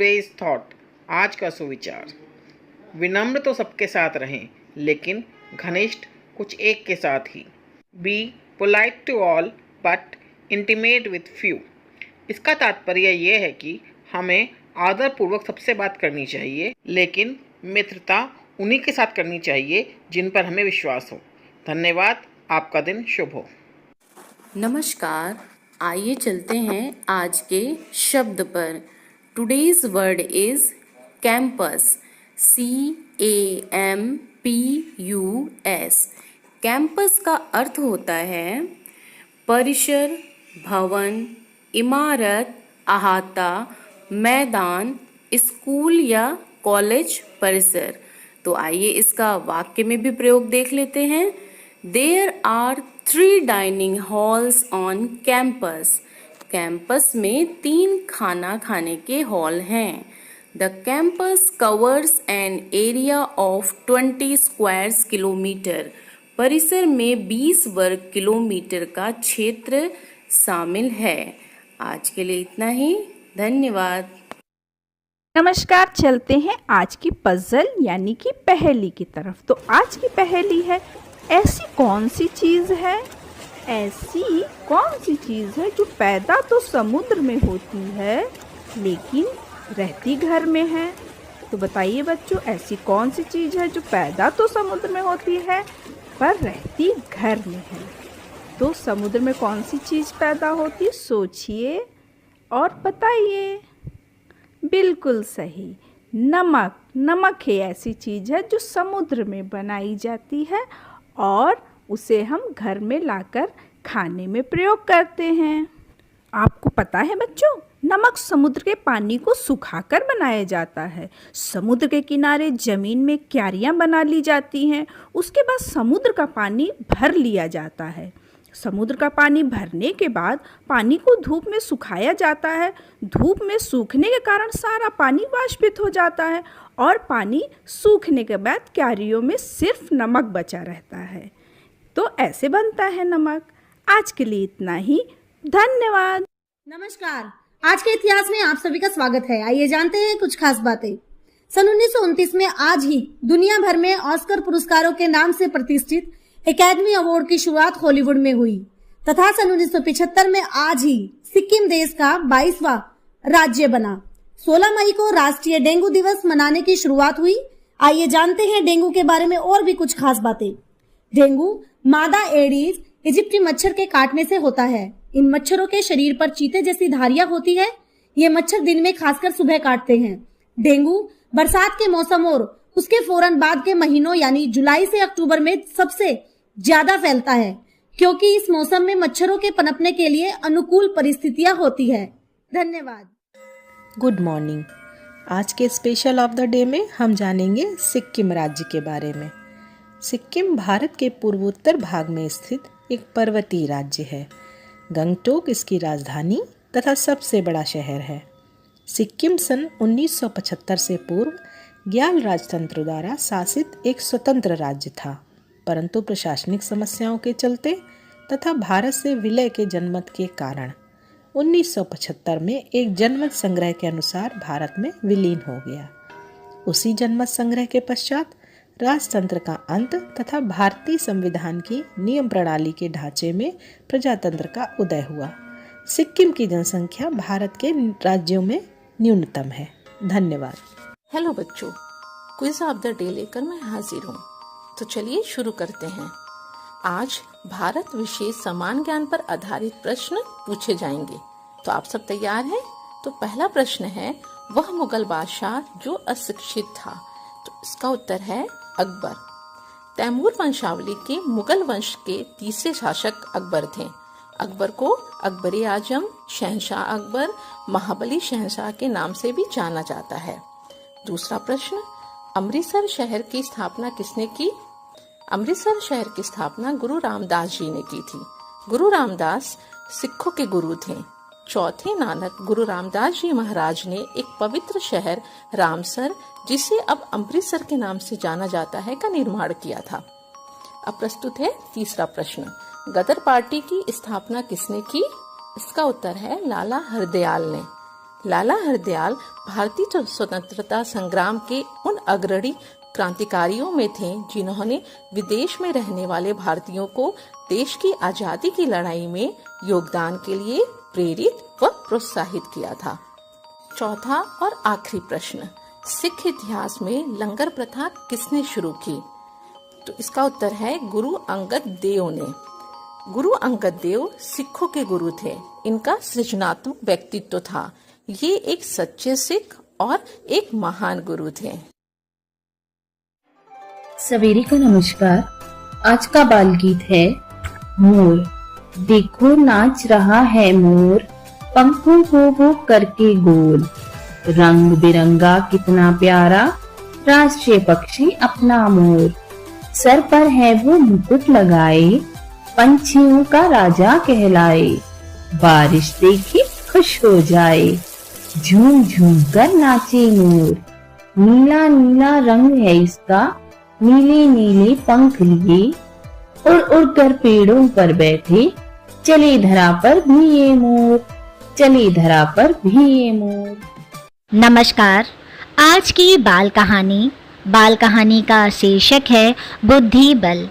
Today's thought, आज का सुविचार। विनम्र तो सबके साथ रहें, लेकिन घनिष्ठ कुछ एक के साथ ही। Be polite to all but intimate with few. इसका तात्पर्य यह है कि हमें आदरपूर्वक सबसे बात करनी चाहिए, लेकिन मित्रता उन्हीं के साथ करनी चाहिए जिन पर हमें विश्वास हो। धन्यवाद। आपका दिन शुभ हो। नमस्कार, आइए चलते हैं आज के शब्द पर। Today's word is campus. CAMPUS। Campus का अर्थ होता है परिसर, भवन, इमारत, अहाता, मैदान, स्कूल या कॉलेज परिसर। तो आइए इसका वाक्य में भी प्रयोग देख लेते हैं। There are 3 dining halls on campus. Campus में 3 खाना खाने के हॉल हैं। The campus covers an area of 20 square kilometer. परिसर में 20 वर्ग किलोमीटर का क्षेत्र शामिल है। आज के लिए इतना ही। धन्यवाद। नमस्कार, चलते हैं आज की पजल यानी कि पहेली की तरफ। तो आज की पहेली है, ऐसी कौन सी चीज़ है, ऐसी कौन सी चीज़ है जो पैदा तो समुद्र में होती है लेकिन रहती घर में है। तो बताइए बच्चों, ऐसी कौन सी चीज़ है जो पैदा तो समुद्र में होती है पर रहती घर में है। तो समुद्र में कौन सी चीज़ पैदा होती, सोचिए और बताइए। बिल्कुल सही, नमक। नमक ही ऐसी चीज़ है जो समुद्र में बनाई जाती है और उसे हम घर में लाकर खाने में प्रयोग करते हैं। आपको पता है बच्चों, नमक समुद्र के पानी को सुखाकर बनाया जाता है। समुद्र के किनारे ज़मीन में क्यारियाँ बना ली जाती हैं। उसके बाद समुद्र का पानी भर लिया जाता है। समुद्र का पानी भरने के बाद पानी को धूप में सुखाया जाता है। धूप में सूखने के कारण सारा पानी वाष्पित हो जाता है और पानी सूखने के बाद क्यारियों में सिर्फ नमक बचा रहता है। तो ऐसे बनता है नमक। आज के लिए इतना ही। धन्यवाद। नमस्कार, आज के इतिहास में आप सभी का स्वागत है। आइए जानते हैं कुछ खास बातें। सन 1929 में आज ही दुनिया भर में ऑस्कर पुरस्कारों के नाम से प्रतिष्ठित एकेडमी अवार्ड की शुरुआत हॉलीवुड में हुई तथा सन 1975 में आज ही सिक्किम देश का 22वां राज्य बना। 16 मई को राष्ट्रीय डेंगू दिवस मनाने की शुरुआत हुई। आइए जानते हैं डेंगू के बारे में और भी कुछ खास बातें। डेंगू मादा एडीज इजिप्टी मच्छर के काटने से होता है। इन मच्छरों के शरीर पर चीते जैसी धारियां होती है। ये मच्छर दिन में खासकर सुबह काटते हैं। डेंगू बरसात के मौसम और उसके फौरन बाद के महीनों यानी जुलाई से अक्टूबर में सबसे ज्यादा फैलता है, क्योंकि इस मौसम में मच्छरों के पनपने के लिए अनुकूल परिस्थितियां होती है। धन्यवाद। Good morning. आज के स्पेशल ऑफ द डे में हम जानेंगे सिक्किम राज्य के बारे में। सिक्किम भारत के पूर्वोत्तर भाग में स्थित एक पर्वतीय राज्य है। गंगटोक इसकी राजधानी तथा सबसे बड़ा शहर है। सिक्किम सन 1975 से पूर्व ग्याल राजतंत्र द्वारा शासित एक स्वतंत्र राज्य था, परंतु प्रशासनिक समस्याओं के चलते तथा भारत से विलय के जनमत के कारण 1975 में एक जनमत संग्रह के अनुसार भारत में विलीन हो गया। उसी जनमत संग्रह के पश्चात राजतंत्र का अंत तथा भारतीय संविधान की नियम प्रणाली के ढांचे में प्रजातंत्र का उदय हुआ। सिक्किम की जनसंख्या भारत के राज्यों में न्यूनतम है। धन्यवाद। हेलो बच्चों, क्विज ऑफ द डे लेकर मैं हाजिर हूँ। तो चलिए शुरू करते हैं। आज भारत विशेष समान ज्ञान पर आधारित प्रश्न पूछे जाएंगे। तो आप सब तैयार हैं? तो पहला प्रश्न है, वह मुगल बादशाह जो अशिक्षित था। तो इसका उत्तर है अकबर। तैमूर वंशावली के मुगल वंश के तीसरे शासक अकबर थे। अकबर को अकबर आजम, शहंशाह अकबर, महाबली शहंशाह के नाम से भी जाना जाता है। दूसरा प्रश्न, अमृतसर शहर की स्थापना किसने की? अमृतसर शहर की स्थापना गुरु रामदास जी ने की थी। गुरु रामदास सिखों के गुरु थे। चौथे नानक गुरु रामदास जी महाराज ने एक पवित्र शहर रामसर, जिसे अब अमृतसर के नाम से जाना जाता है, का निर्माण किया था। अब प्रस्तुत है तीसरा प्रश्न, गदर पार्टी की स्थापना किसने की? इसका उत्तर है लाला हरदयाल ने। लाला हरदयाल भारतीय स्वतंत्रता संग्राम के उन अग्रणी क्रांतिकारियों में थे जिन्होंने विदेश में रहने वाले भारतीयों को देश की आजादी की लड़ाई में योगदान के लिए प्रेरित व प्रोत्साहित किया था। चौथा और आखिरी प्रश्न, सिख इतिहास में लंगर प्रथा किसने शुरू की? तो इसका उत्तर है गुरु अंगद देव ने। गुरु अंगद देव सिखों के गुरु थे। इनका सृजनात्मक व्यक्तित्व था। ये एक सच्चे सिख और एक महान गुरु थे। सवेरे का नमस्कार। आज का बाल गीत है मोर। देखो नाच रहा है मोर, पंखों को वो करके गोल। रंग बिरंगा कितना प्यारा, राष्ट्रीय पक्षी अपना मोर। सर पर है वो मुकुट लगाए, पंछियों का राजा कहलाए। बारिश देखी खुश हो जाए, झूम झूम कर नाचे मोर। नीला नीला रंग है इसका, नीले नीले पंख लिए। उड़ उड़ कर पेड़ों पर बैठे, चले धरा पर भी ये मोर, चले धरा पर भी ये मोर। नमस्कार। आज की बाल कहानी का शीर्षक है बुद्धि बल।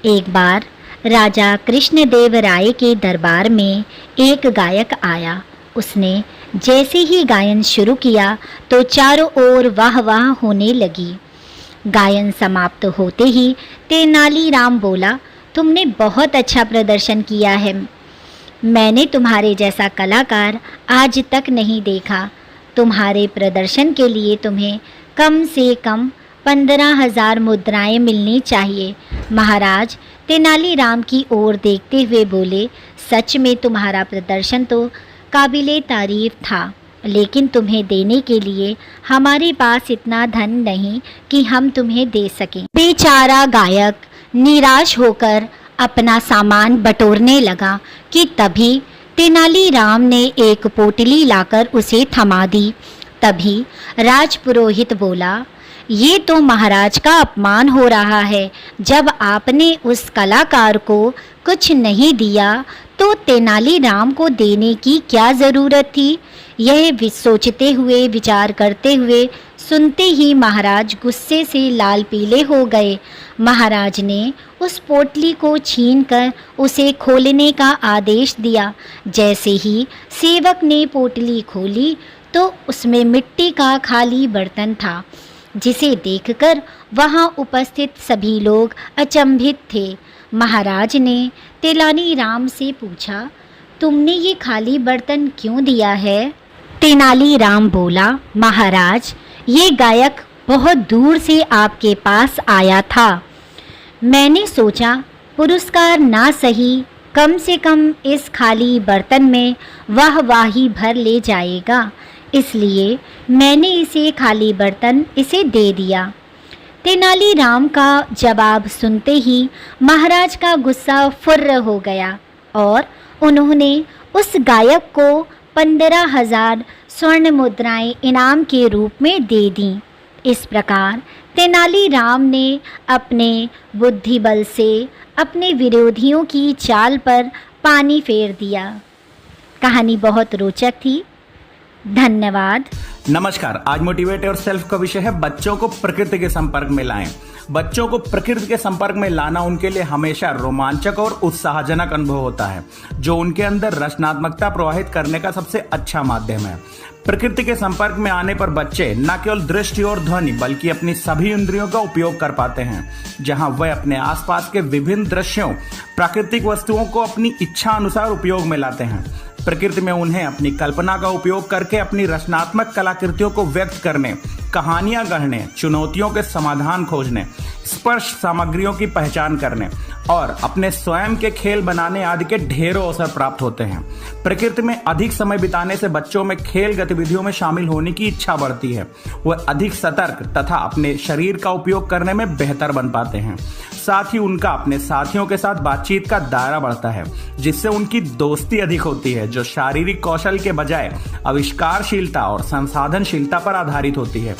एक बार राजा कृष्णदेव राय के दरबार में एक गायक आया। उसने जैसे ही गायन शुरू किया तो चारों ओर वाह वाह होने लगी। गायन समाप्त होते ही तेनालीराम बोला, तुमने बहुत अच्छा प्रदर्शन किया है। मैंने तुम्हारे जैसा कलाकार आज तक नहीं देखा। तुम्हारे प्रदर्शन के लिए तुम्हें कम से कम 15,000 मुद्राएं मिलनी चाहिए। महाराज तेनालीराम की ओर देखते हुए बोले, सच में तुम्हारा प्रदर्शन तो काबिले तारीफ था, लेकिन तुम्हें देने के लिए हमारे पास इतना धन नहीं कि हम तुम्हें दे सकें। बेचारा गायक निराश होकर अपना सामान बटोरने लगा कि तभी तेनालीराम ने एक पोटली लाकर उसे थमा दी। तभी राजपुरोहित बोला, ये तो महाराज का अपमान हो रहा है। जब आपने उस कलाकार को कुछ नहीं दिया तो तेनालीराम को देने की क्या ज़रूरत थी? यह सोचते हुए विचार करते हुए सुनते ही महाराज गुस्से से लाल पीले हो गए। महाराज ने उस पोटली को छीनकर उसे खोलने का आदेश दिया। जैसे ही सेवक ने पोटली खोली तो उसमें मिट्टी का खाली बर्तन था, जिसे देखकर वहां उपस्थित सभी लोग अचंभित थे। महाराज ने तेनालीराम से पूछा, तुमने ये खाली बर्तन क्यों दिया है? तेनालीराम बोला, महाराज ये गायक बहुत दूर से आपके पास आया था। मैंने सोचा पुरस्कार ना सही, कम से कम इस खाली बर्तन में वाहवाही भर ले जाएगा, इसलिए मैंने इसे खाली बर्तन इसे दे दिया। तेनालीराम का जवाब सुनते ही महाराज का गुस्सा फुर्र हो गया और उन्होंने उस गायक को 15,000 स्वर्ण मुद्राएं इनाम के रूप में दे दी। इस प्रकार तेनालीराम ने अपने बुद्धिबल से अपने विरोधियों की चाल पर पानी फेर दिया। कहानी बहुत रोचक थी। धन्यवाद। नमस्कार। आज मोटिवेट और सेल्फ का विषय है बच्चों को प्रकृति के संपर्क में लाएं। बच्चों को प्रकृति के संपर्क में लाना उनके लिए हमेशा रोमांचक और उत्साहजनक अनुभव होता है, जो उनके अंदर रचनात्मकता प्रवाहित करने का सबसे अच्छा माध्यम है। प्रकृति के संपर्क में आने पर बच्चे न केवल दृष्टि और ध्वनि बल्कि अपनी सभी इंद्रियों का उपयोग कर पाते हैं, जहां वह अपने आसपास के विभिन्न दृश्यों, प्राकृतिक वस्तुओं को अपनी इच्छा अनुसार उपयोग में लाते हैं। प्रकृति में उन्हें अपनी कल्पना का उपयोग करके अपनी रचनात्मक कलाकृतियों को व्यक्त करने, कहानियां गढ़ने, चुनौतियों के समाधान खोजने, स्पर्श सामग्रियों की पहचान करने और अपने स्वयं के खेल बनाने आदि के ढेरों अवसर प्राप्त होते हैं। प्रकृति में अधिक समय बिताने से बच्चों में खेल गतिविधियों में शामिल होने की इच्छा बढ़ती है। वह अधिक सतर्क तथा अपने शरीर का उपयोग करने में बेहतर बन पाते हैं। साथ ही उनका अपने साथियों के साथ बातचीत का दायरा बढ़ता है, जिससे उनकी दोस्ती अधिक होती है, जो शारीरिक कौशल के बजाय आविष्कारशीलता और संसाधनशीलता पर आधारित होती है।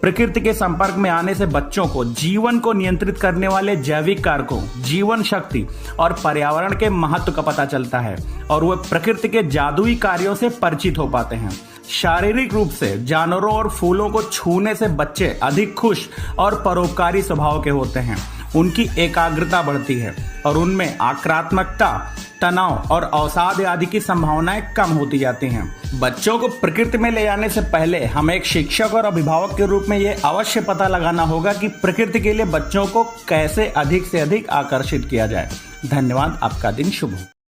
प्रकृति के संपर्क में आने से बच्चों को जीवन को नियंत्रित करने वाले जैविक कारकों, जीवन शक्ति और पर्यावरण के महत्व का पता चलता है और वे प्रकृति के जादुई कार्यों से परिचित हो पाते हैं। शारीरिक रूप से जानवरों और फूलों को छूने से बच्चे अधिक खुश और परोपकारी स्वभाव के होते हैं। उनकी एकाग्रता बढ़ती है और उनमें आक्रामकता, तनाव और अवसाद आदि की संभावनाएं कम होती जाती हैं। बच्चों को प्रकृति में ले जाने से पहले हमें एक शिक्षक और अभिभावक के रूप में यह अवश्य पता लगाना होगा कि प्रकृति के लिए बच्चों को कैसे अधिक से अधिक आकर्षित किया जाए। धन्यवाद। आपका दिन शुभ हो।